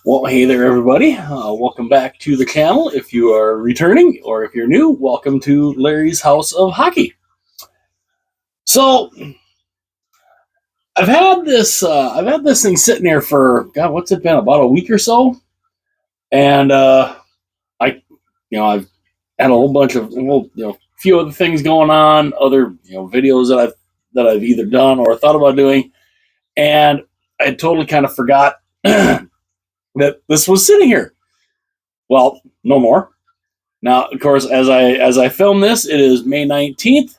Well, hey there, everybody. Welcome back to the channel. If you are returning or if you're new, welcome to Larry's House of Hockey. So, I've had this thing sitting here for God, what's it been? About a week or so, and I've had a whole bunch of few other things going on, other videos that I've either done or thought about doing, and I totally kind of forgot that this was sitting here. Well, no more. Now, of course, as I film this, it is May 19th,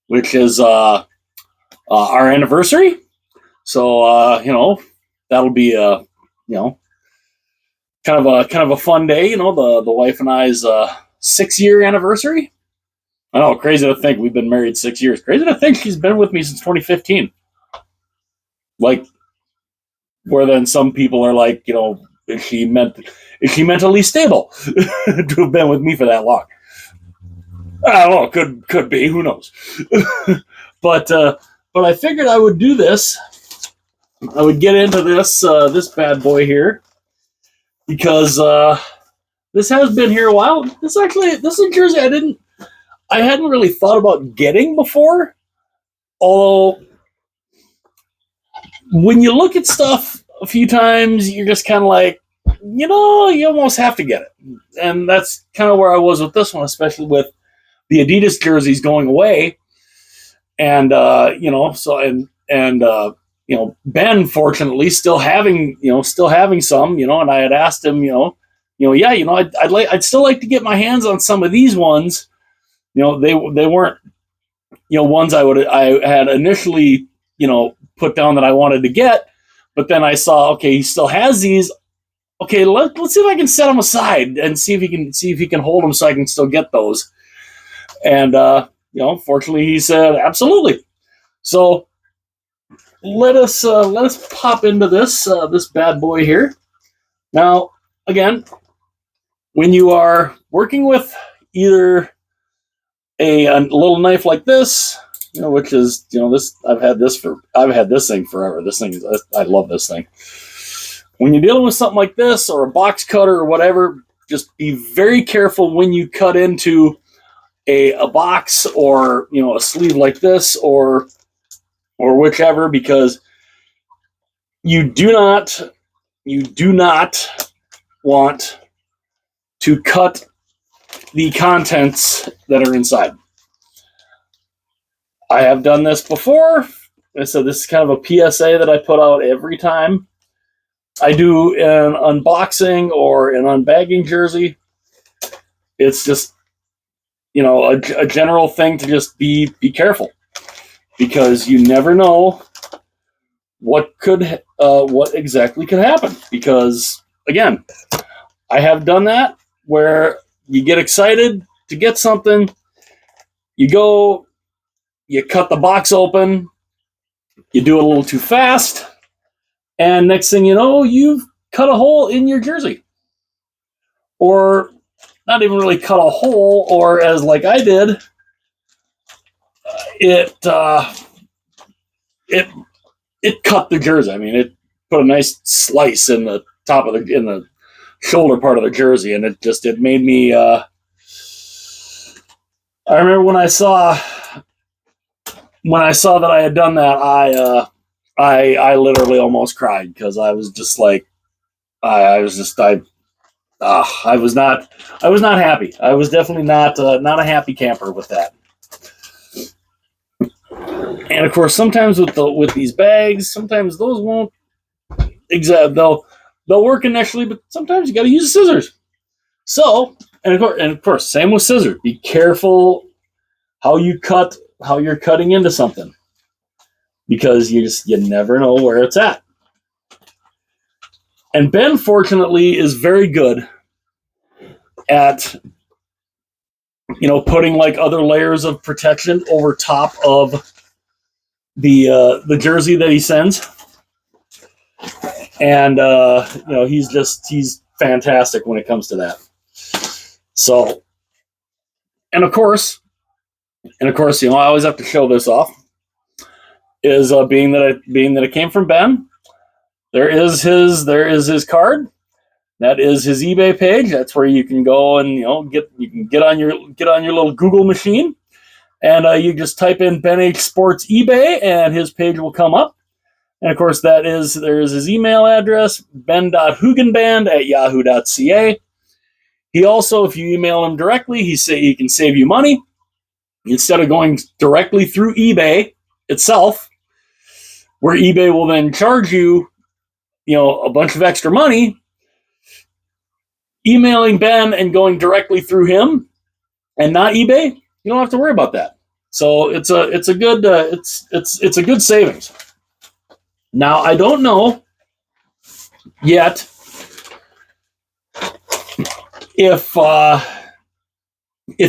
which is our anniversary. So that'll be kind of a fun day. The wife and I's 6-year anniversary. I know, crazy to think we've been married 6 years. Crazy to think she's been with me since 2015. Like, where then some people are like, is she mentally stable to have been with me for that long? I don't know. Could be. Who knows? but I figured I would do this. I would get into this bad boy here because this has been here a while. This is a jersey I hadn't really thought about getting before. Although when you look at stuff a few times, you're just kind of like, you almost have to get it, and that's kind of where I was with this one, especially with the Adidas jerseys going away, and Ben fortunately still having some, and I had asked him, I'd still like to get my hands on some of these ones. They weren't ones I had initially put down that I wanted to get, but then I saw, okay, he still has these. Okay, let's see if I can set them aside and see if he can hold them so I can still get those. And fortunately, he said absolutely. So let us pop into this bad boy here. Now, again, when you are working with either a little knife like this, which is this, I've had this thing forever. I love this thing. When you're dealing with something like this or a box cutter or whatever, just be very careful when you cut into a box or a sleeve like this or whichever, because you do not want to cut the contents that are inside. I have done this before, and so this is kind of a PSA that I put out every time I do an unboxing or an unbagging jersey. It's just a general thing to just be careful, because you never know what exactly could happen. Because again, I have done that where you get excited to get something, you cut the box open, you do it a little too fast, and next thing you know, you've cut a hole in your jersey. Or not even really cut a hole, or as like I did, it cut the jersey. I mean, it put a nice slice in the top of in the shoulder part of the jersey, and it made me. I remember when I saw that I had done that, I literally almost cried, because I was just like, I was not happy. I was definitely not a happy camper with that. And of course, sometimes with these bags, sometimes those won't they'll work initially, but sometimes you got to use scissors. So, and of course, same with scissors. Be careful how you're cutting into something, because you never know where it's at. And Ben, fortunately, is very good at putting like other layers of protection over top of the jersey that he sends. And he's fantastic when it comes to that. So, and of course, I always have to show this off. Being that it came from Ben, there is his card, That is his eBay page. That's where you can go and get on your little Google machine, and you just type in benhsports eBay, and his page will come up. And of course, there's his email address, ben.hugenband@yahoo.ca. He also, if you email him directly, he can save you money. Instead of going directly through eBay itself, where eBay will then charge you, a bunch of extra money, emailing Ben and going directly through him and not eBay, you don't have to worry about that. So it's a good savings. Now, I don't know yet if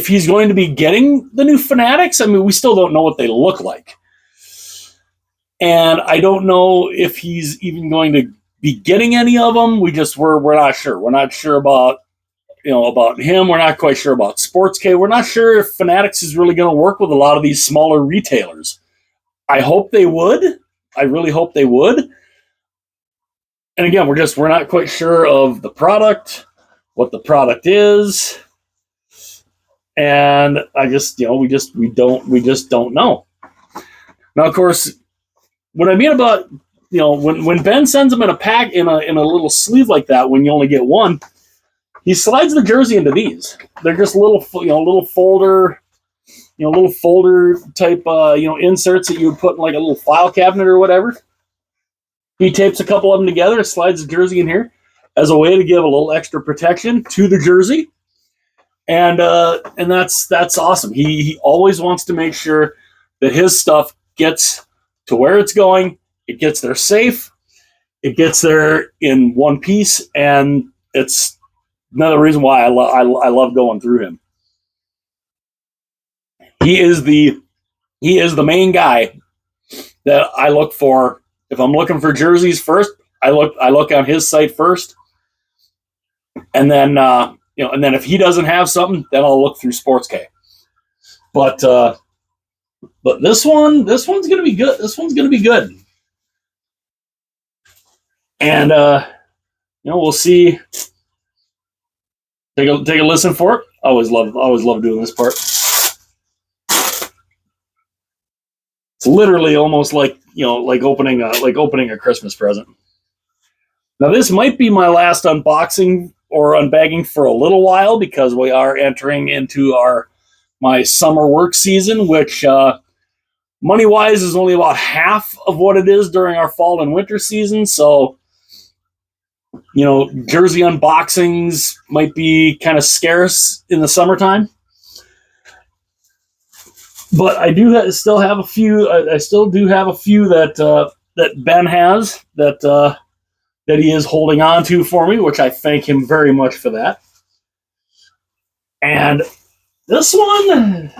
he's going to be getting the new Fanatics. I mean, we still don't know what they look like. And I don't know if he's even going to be getting any of them. We're not sure. We're not sure about him. We're not quite sure about Sports K. We're not sure if Fanatics is really going to work with a lot of these smaller retailers. I hope they would. I really hope they would. And again, we're not quite sure of the product, what the product is. And we just don't know. Now, of course, what I mean about, when Ben sends them in a pack, in a little sleeve like that, when you only get one, he slides the jersey into these. They're just little folder type, inserts that you would put in like a little file cabinet or whatever. He tapes a couple of them together, slides the jersey in here as a way to give a little extra protection to the jersey. And that's awesome. He always wants to make sure that his stuff gets to where it's going. It gets there safe. It gets there in one piece, and it's another reason why I love going through him. He is the main guy that I look for. If I'm looking for jerseys first, I look on his site first, and then and then if he doesn't have something, then I'll look through Sports K. But this one's gonna be good. This one's gonna be good, and we'll see. Take a listen for it. I always love doing this part. It's literally almost like opening a Christmas present. Now, this might be my last unboxing or unbagging for a little while, because we are entering into my summer work season, which money wise is only about half of what it is during our fall and winter season. So, jersey unboxings might be kind of scarce in the summertime. But I still have a few. I still do have a few that Ben has that he is holding on to for me, which I thank him very much for that. And this one,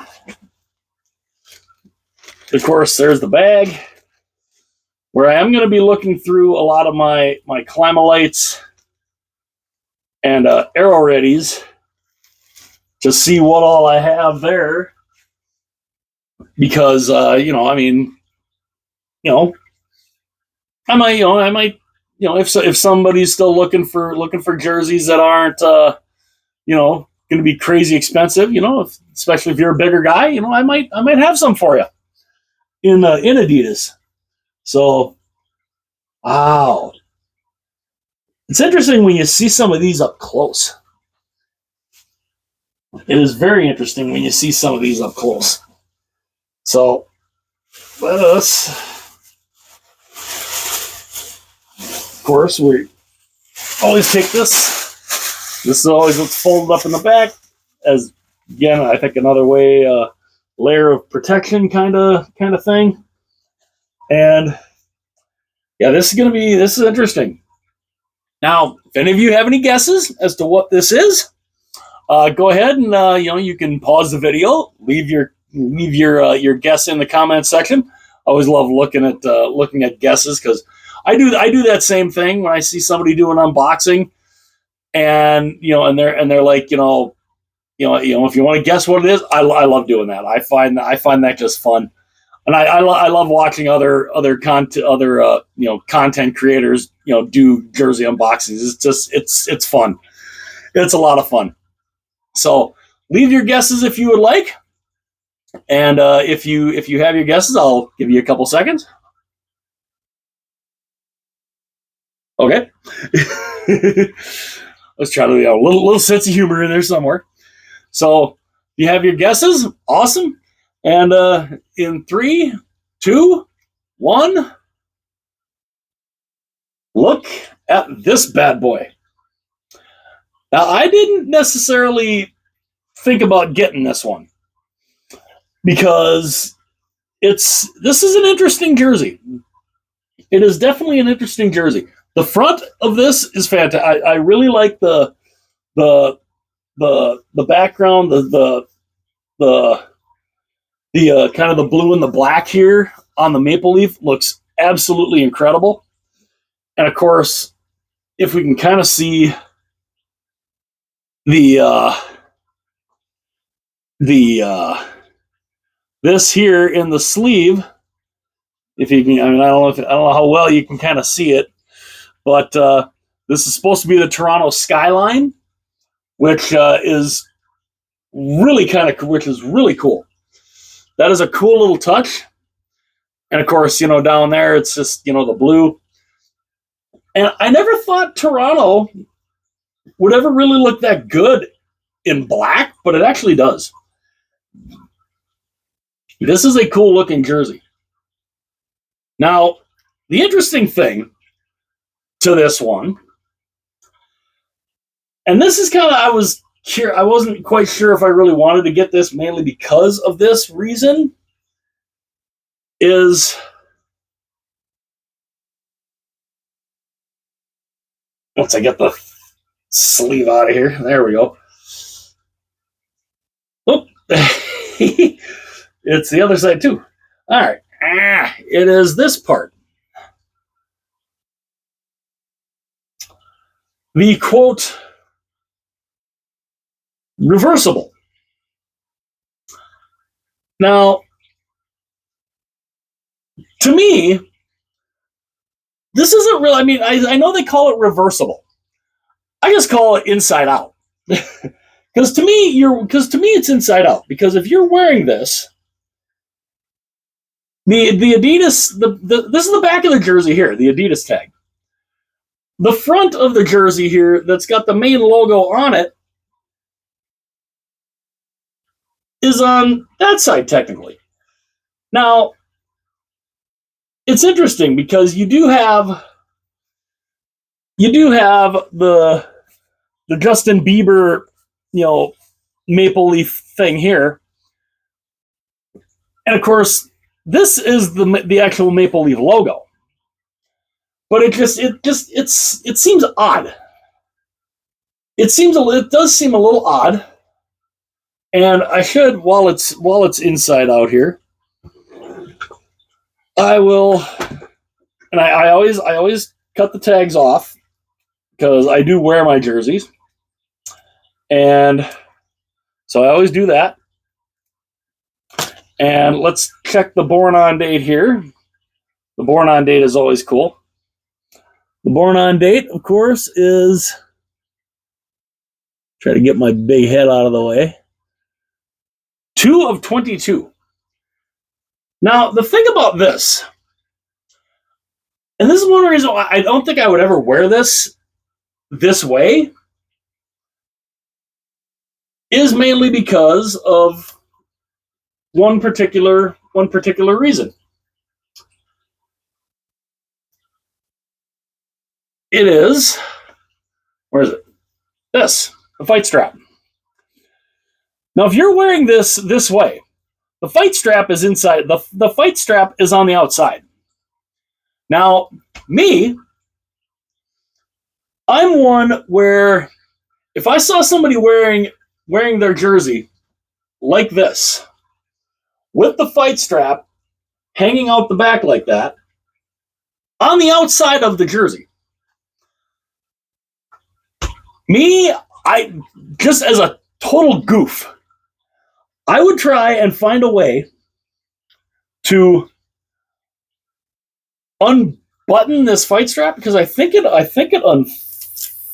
of course, there's the bag, where I am going to be looking through a lot of my Climalites and Arrow Readies to see what all I have there. Because I might if somebody's still looking for jerseys that aren't going to be crazy expensive, especially if you're a bigger guy, I might have some for you in Adidas. So, wow, it's interesting when you see some of these up close. It is very interesting when you see some of these up close. So, let's, of course, we always take this. This is always what's folded up in the back, as, again, I think another way, layer of protection kind of thing. And yeah, this is interesting. Now, if any of you have any guesses as to what this is, go ahead and you can pause the video, leave your guess in the comment section. I always love looking at guesses, because I do that same thing when I see somebody do an unboxing, and they're like, if you want to guess what it is, I love doing that. I find that just fun. And I love watching other content creators do jersey unboxings. It's just it's fun. It's a lot of fun. So leave your guesses if you would like, and if you have your guesses, I'll give you a couple seconds. Okay. Let's try to a little sense of humor in there somewhere. So you have your guesses, awesome. And in 3, 2, 1, look at this bad boy. Now, I didn't necessarily think about getting this one because this is an interesting jersey. It is definitely an interesting jersey. The front of this is fantastic. I really like the background, the kind of the blue and the black here on the maple leaf looks absolutely incredible. And of course, if we can kind of see this here in the sleeve, if you can, I mean, I don't know how well you can kind of see it, but this is supposed to be the Toronto skyline, which is really cool. That is a cool little touch. And of course, down there, it's just, the blue. And I never thought Toronto would ever really look that good in black, but it actually does. This is a cool looking jersey. Now, the interesting thing to this one, and this is kind of, I wasn't quite sure if I really wanted to get this mainly because of this reason, is once I get the sleeve out of here, there we go. Oop. It's the other side too. All right. It is this part. The quote, reversible. Now, to me, this isn't real. I mean, I know they call it reversible. I just call it inside out. Because to me, it's inside out. Because if you're wearing this, the Adidas, this is the back of the jersey here, the Adidas tag. The front of the jersey here, that's got the main logo on it, is on that side technically. Now, it's interesting because you do have the Justin Bieber, maple leaf thing here, and of course, this is the actual maple leaf logo. But it seems odd. It does seem a little odd, and I should while it's inside out here, I will, and I always cut the tags off because I do wear my jerseys, and so I always do that. And let's check the born on date here. The born on date is always cool. The born on date, of course, is, try to get my big head out of the way, 2 of 22. Now, the thing about this, and this is one reason why I don't think I would ever wear this way, is mainly because of one particular reason. It is, where is it? This, the fight strap. Now, if you're wearing this way, the fight strap is inside. The fight strap is on the outside. Now, me, I'm one where if I saw somebody wearing their jersey like this, with the fight strap hanging out the back like that, on the outside of the jersey, me, I just as a total goof, I would try and find a way to unbutton this fight strap because I think it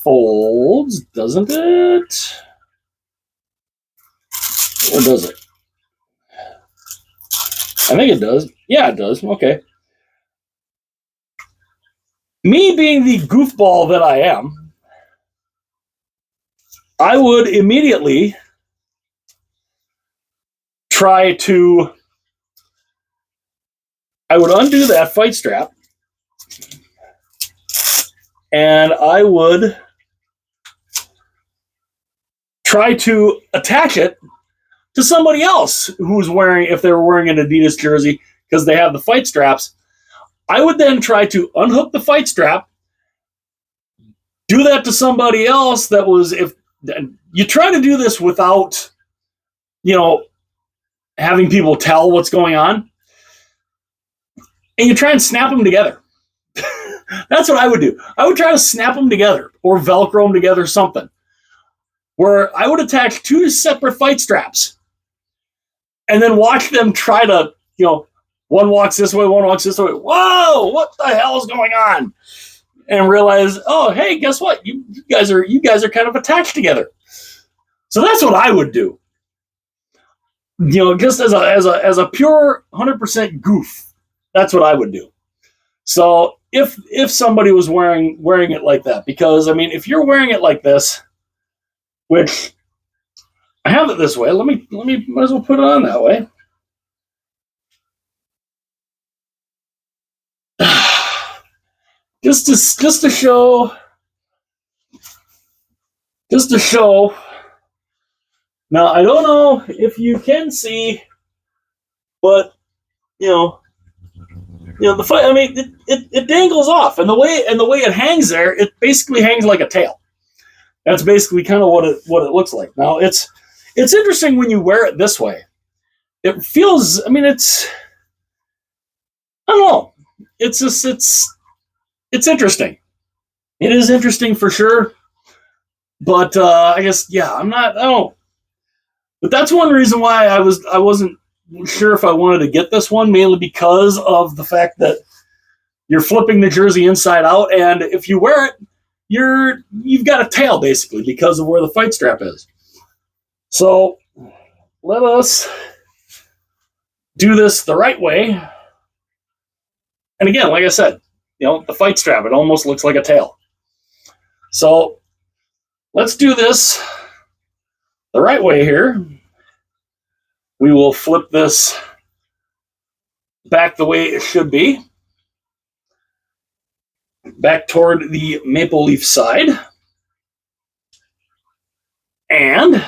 unfolds, doesn't it? Or does it? I think it does. Yeah, it does. Okay. Me being the goofball that I am, I would immediately I would undo that fight strap and I would try to attach it to somebody else who's wearing, if they were wearing an Adidas jersey because they have the fight straps. I would then try to unhook the fight strap, do that to somebody else that was, if you try to do this without, having people tell what's going on, and you try and snap them together. That's what I would do. I would try to snap them together or Velcro them together, something where I would attach two separate fight straps and then watch them try to, one walks this way, one walks this way. Whoa, what the hell is going on? And realize, oh, hey, guess what? You guys are kind of attached together. So that's what I would do. Just as a pure 100% goof, that's what I would do. So if somebody was wearing it like that, because I mean, if you're wearing it like this, which I have it this way, let me might as well put it on that way. Just to show. Now I don't know if you can see, but the fight. I mean, it dangles off, and the way it hangs there, it basically hangs like a tail. That's basically kind of what it looks like. Now it's interesting when you wear it this way. It feels. I mean, I don't know. It's just it's interesting. It is interesting for sure. But I guess I'm not. I don't. But that's one reason why I wasn't sure if I wanted to get this one, mainly because of the fact that you're flipping the jersey inside out, and if you wear it, you've got a tail basically because of where the fight strap is. So let us do this the right way. And again, like I said, the fight strap, it almost looks like a tail. So let's do this the right way here. We will flip this back the way it should be. Back toward the maple leaf side. And,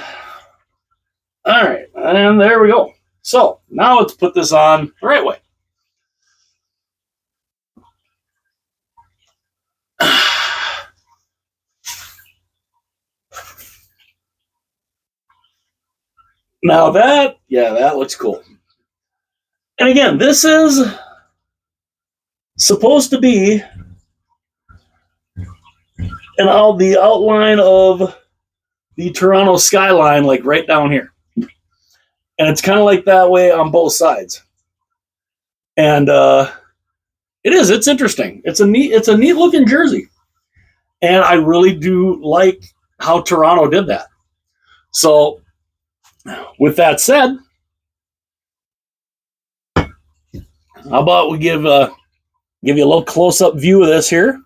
all right, and there we go. So now let's put this on the right way. Now that looks cool. And again, this is supposed to be the outline of the Toronto skyline, like right down here. And it's kind of like that way on both sides. And it's interesting. It's a neat looking jersey. And I really do like how Toronto did that. So with that said, how about we give you a little close-up view of this here.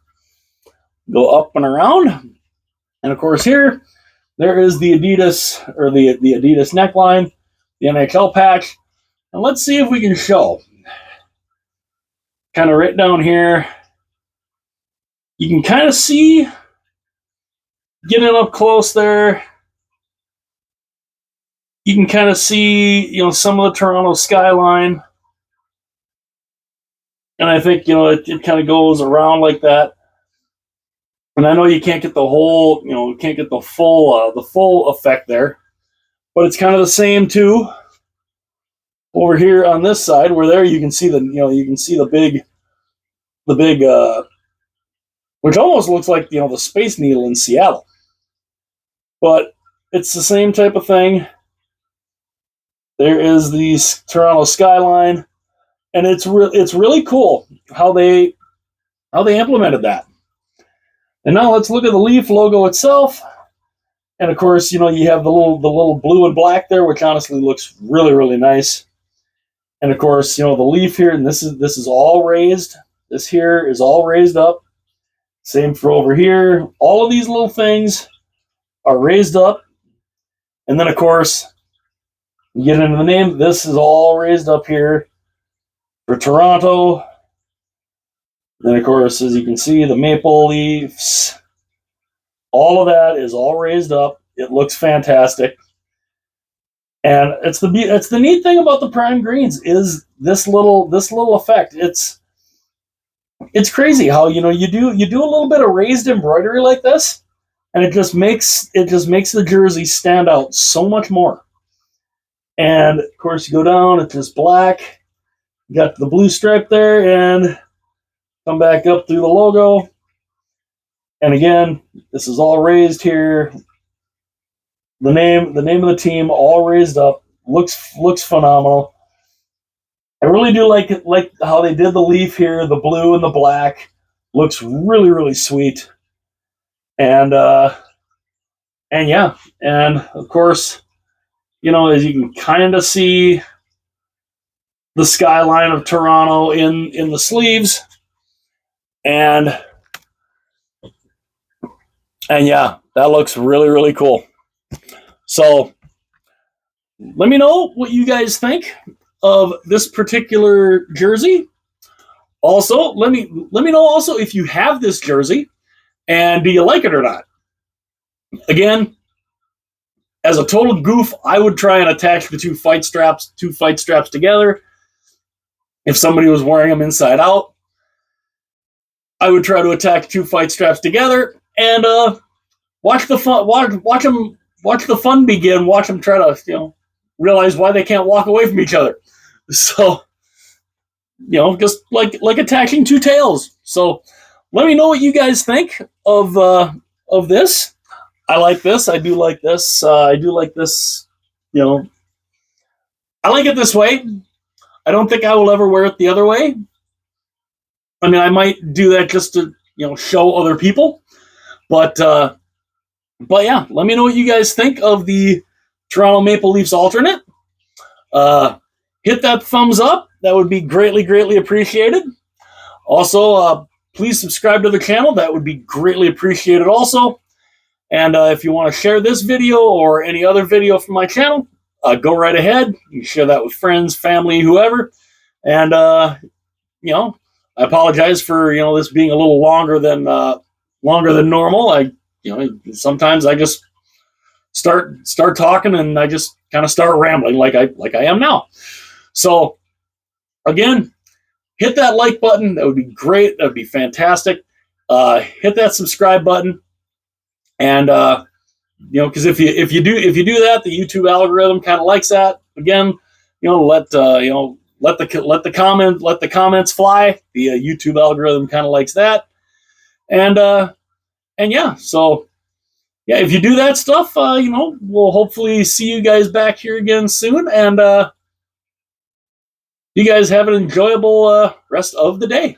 Go up and around. And of course here, there is the Adidas, or the Adidas neckline, the NHL patch. And let's see if we can show. Kind of right down here. You can kind of see, getting up close there, you can kind of see, some of the Toronto skyline. And I think, it kind of goes around like that. And I know you can't get the whole, can't get the full effect there. But it's kind of the same too. Over here on this side, where there you can see the big, which almost looks like, the Space Needle in Seattle. But it's the same type of thing. There is the Toronto skyline. and it's really cool how they implemented that. And now let's look at the Leaf logo itself. And of course, you have the little blue and black there, which honestly looks really, really nice. And of course, the leaf here, and this is all raised. This here is all raised up. Same for over here. All of these little things are raised up. And then of course, you get into the name. This is all raised up here for Toronto. Then of course, as you can see, the Maple Leafs, all of that is all raised up. It looks fantastic. And it's the neat thing about the prime greens is this little effect. It's crazy how you do a little bit of raised embroidery like this, and it just makes the jersey stand out so much more. And of course, you go down, it's just black. You got the blue stripe there, and come back up through the logo. And again, this is all raised here. The name of the team all raised up. Looks phenomenal. I really do like how they did the leaf here, the blue and the black. Looks really, really sweet. And yeah, and of course, as you can kind of see the skyline of Toronto in the sleeves. And yeah, that looks really, really cool. So let me know what you guys think of this particular jersey. Also, let me know also if you have this jersey and do you like it or not. Again, as a total goof, I would try and attach the two fight straps together. If somebody was wearing them inside out, I would try to attach two fight straps together and watch the fun. Watch the fun begin. Watch them try to realize why they can't walk away from each other. So, just like attaching two tails. So, let me know what you guys think of this. I like this. I do like this. I do like this. I like it this way. I don't think I will ever wear it the other way. I mean, I might do that just to show other people, but yeah, let me know what you guys think of the Toronto Maple Leafs alternate. Hit that thumbs up. That would be greatly, greatly appreciated. Also, please subscribe to the channel. That would be greatly appreciated also. And if you want to share this video or any other video from my channel, go right ahead. You can share that with friends, family, whoever. And, I apologize for, this being a little longer than normal. Sometimes I just start talking and I just kind of start rambling like I am now. So again, hit that like button. That would be great. That would be fantastic. Hit that subscribe button, and because if you do that, the YouTube algorithm kind of likes that. Again, let the comments fly. The YouTube algorithm kind of likes that, and yeah. So yeah, if you do that stuff, we'll hopefully see you guys back here again soon, and you guys have an enjoyable rest of the day.